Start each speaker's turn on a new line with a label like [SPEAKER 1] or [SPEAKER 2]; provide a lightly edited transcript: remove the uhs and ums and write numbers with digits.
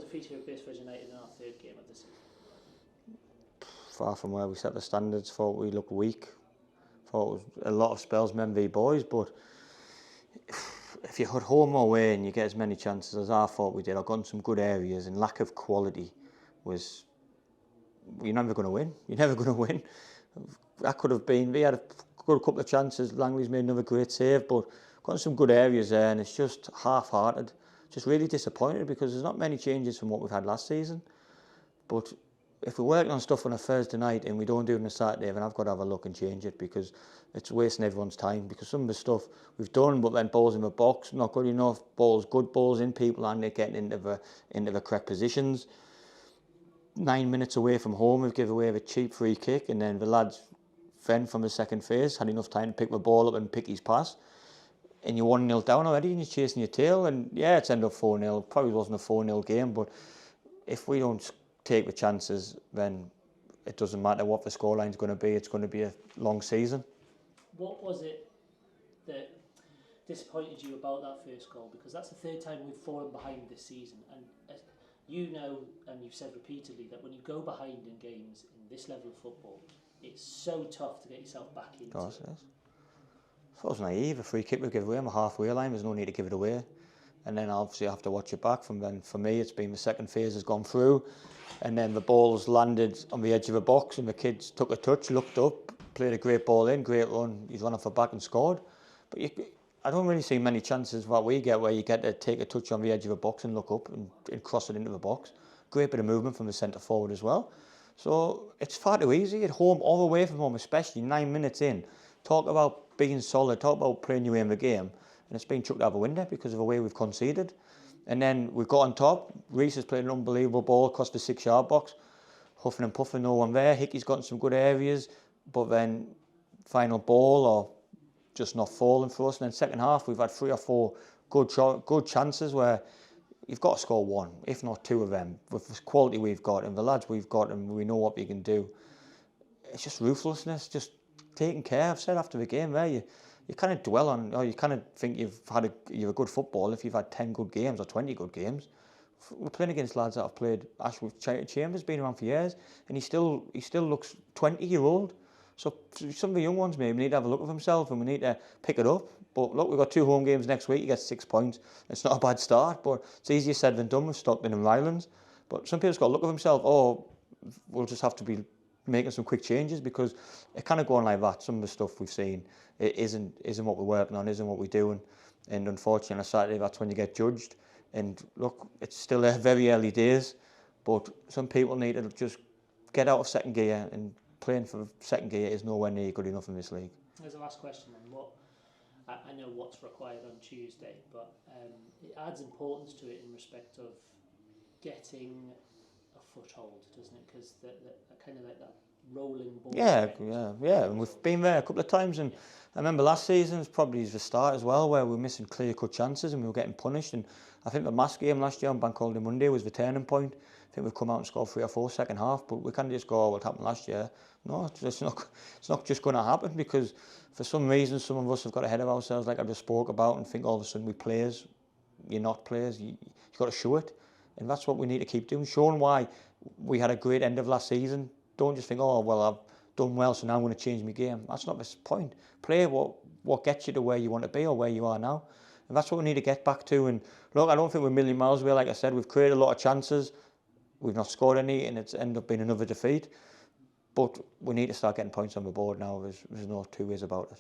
[SPEAKER 1] defeated at Basford United in our third game of the season?
[SPEAKER 2] Far from where we set the standards. Thought we looked weak. Thought it was a lot of spells men v boys, but if you're at home or away and you get as many chances as I thought we did, I got in some good areas, and lack of quality was, you're never going to win. You're never going to win. That could have been, we had a good couple of chances, Langley's made another great save, but got in some good areas there, and it's just half-hearted. Just really disappointed because there's not many changes from what we've had last season. But if we're working on stuff on a Thursday night and we don't do it on a Saturday, then I've got to have a look and change it, because it's wasting everyone's time. Because some of the stuff we've done, but then balls in the box, not good enough, good balls in people, and they're getting into the correct positions. 9 minutes away from home, we've given away a cheap free kick, and then the lads then from the second phase had enough time to pick the ball up and pick his pass. And you're 1-0 down already and you're chasing your tail, and yeah, it's ended up 4-0. Probably wasn't a 4-0 game, but if we don't take the chances, then it doesn't matter what the scoreline's going to be. It's going to be a long season.
[SPEAKER 1] What was it that disappointed you about that first goal? Because that's the third time we've fallen behind this season, and you know, and you've said repeatedly, that when you go behind in games in this level of football, it's so tough to get yourself back into it.
[SPEAKER 2] Of course it is. I thought it was naive. A free kick we give away on the halfway line, there's no need to give it away. And then obviously I have to watch it back from then. For me, it's been the second phase has gone through, and then the ball's landed on the edge of the box, and the kids took a touch, looked up, played a great ball in, great run. He's run off the back and scored. But I don't really see many chances what we get where you get to take a touch on the edge of the box and look up and cross it into the box. Great bit of movement from the centre forward as well. So it's far too easy at home, all the way from home, especially 9 minutes in. Talk about being solid, talk about playing your way in the game, and it's been chucked out the window because of the way we've conceded. And then we've got on top. Reece has played an unbelievable ball across the 6-yard box, huffing and puffing, no one there. Hickey's got in some good areas, but then final ball or just not falling for us. And then second half, we've had 3 or 4 good chances where you've got to score 1, if not 2 of them, with the quality we've got and the lads we've got, and we know what we can do. It's just ruthlessness, just taking care. I've said after the game there, you kind of dwell on, or you kind of think you're a good football if you've had 10 good games or 20 good games. We're playing against lads that have played. Ashworth Chambers been around for years, and he still looks 20-year-old. So some of the young ones maybe need to have a look at themselves, and we need to pick it up. But look, we've got 2 home games next week. You get 6 points. It's not a bad start, but it's easier said than done with Stockton and Rylands. But some people's got to look at themselves. Oh, we'll just have to be making some quick changes, because it kind of going like that. Some of the stuff we've seen, it isn't what we're working on, isn't what we're doing, and unfortunately on a Saturday that's when you get judged. And look, it's still very early days, but some people need to just get out of second gear, and playing for second gear is nowhere near good enough in this league.
[SPEAKER 1] There's a last question then. I know what's required on Tuesday, but it adds importance to it in respect of getting a foothold, doesn't it? Because kind of like that rolling ball. Yeah.
[SPEAKER 2] And we've been there a couple of times, and I remember last season was probably the start as well, where we were missing clear-cut chances and we were getting punished. And I think the Mass game last year on Bank Holiday Monday was the turning point. I think we've come out and scored 3 or 4 second half, but we can't just go, oh, what happened last year. No, it's not just going to happen, because for some reason some of us have got ahead of ourselves, like I just spoke about, and think all of a sudden we're players. You're not players. You've got to show it, and that's what we need to keep doing, showing why we had a great end of last season. Don't just think, oh, well, I've done well, so now I'm going to change my game. That's not the point. Play what gets you to where you want to be or where you are now. And that's what we need to get back to. And look, I don't think we're a million miles away. Like I said, we've created a lot of chances. We've not scored any, and it's ended up being another defeat. But we need to start getting points on the board now. There's no 2 ways about it.